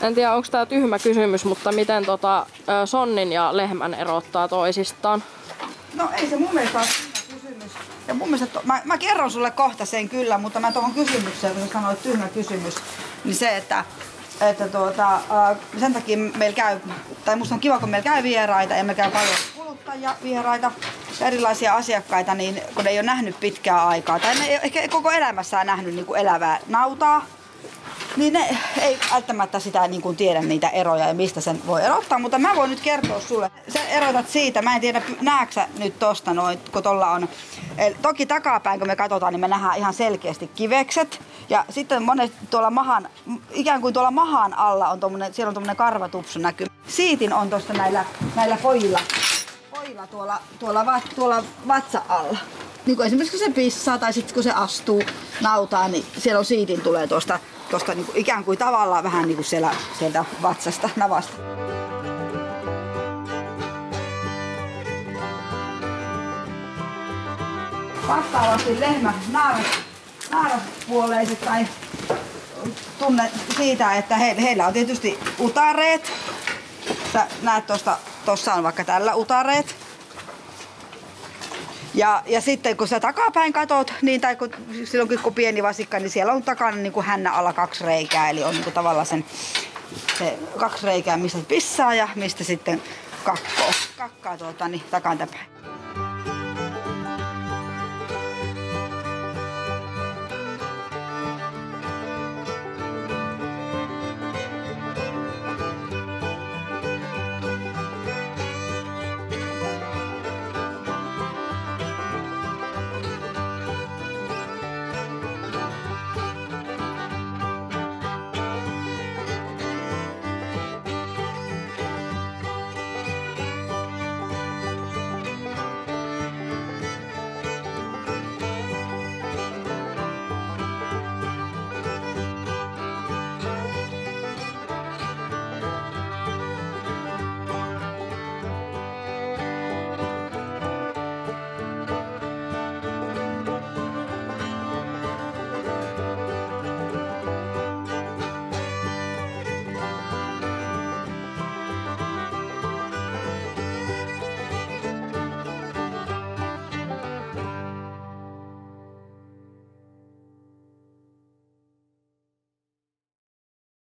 En tiedä, onko tää tyhmä kysymys, mutta miten sonnin ja lehmän erottaa toisistaan? No ei se mun mielestä ole tyhmä kysymys. Ja mun mielestä, mä kerron sulle kohta sen kyllä, mutta mä tuohon kysymykseen, kun sä sanoit tyhmä kysymys, niin se, että sen takia meillä käy, tai musta on kiva, kun meillä käy vieraita ja meillä käy paljon kuluttajia, vieraita ja erilaisia asiakkaita, niin kun ei ole nähnyt pitkää aikaa, tai ne ei ehkä koko elämässään nähnyt niin kuin elävää nautaa, niin ne ei välttämättä sitä niin kuin tiedä niitä eroja ja mistä sen voi erottaa, mutta mä voin nyt kertoa sulle. Sä erotat siitä, mä en tiedä näetkö nyt tosta noin, kun tolla on. Toki takapäin kun me katsotaan, niin me nähdään ihan selkeästi kivekset. Ja sitten monesti tuolla mahan, ikään kuin tuolla mahan alla on tommonen, siellä on tommonen karvatupsu näkyy. Siitin on tosta näillä pojilla tuolla vatsa alla. Niin kuin esimerkiksi kun se pissaa tai sitten kun se astuu nautaan, niin siellä on siitin tulee tuosta niin kuin ikään kuin tavallaan vähän niin kuin sieltä vatsasta, navasta. Vastaavasti lehmä naaraspuoleiset tai tunne siitä, että heillä on tietysti utareet. Sä näet tuossa on vaikka tällä utareet. Ja sitten kun sä takapäin katot, niin, tai silloin kun pieni vasikka, niin siellä on takana niin kuin hännän alla 2 reikää. Eli on niin kuin tavallaan se 2 reikää, mistä pissaa ja mistä sitten kakkaa takantapäin.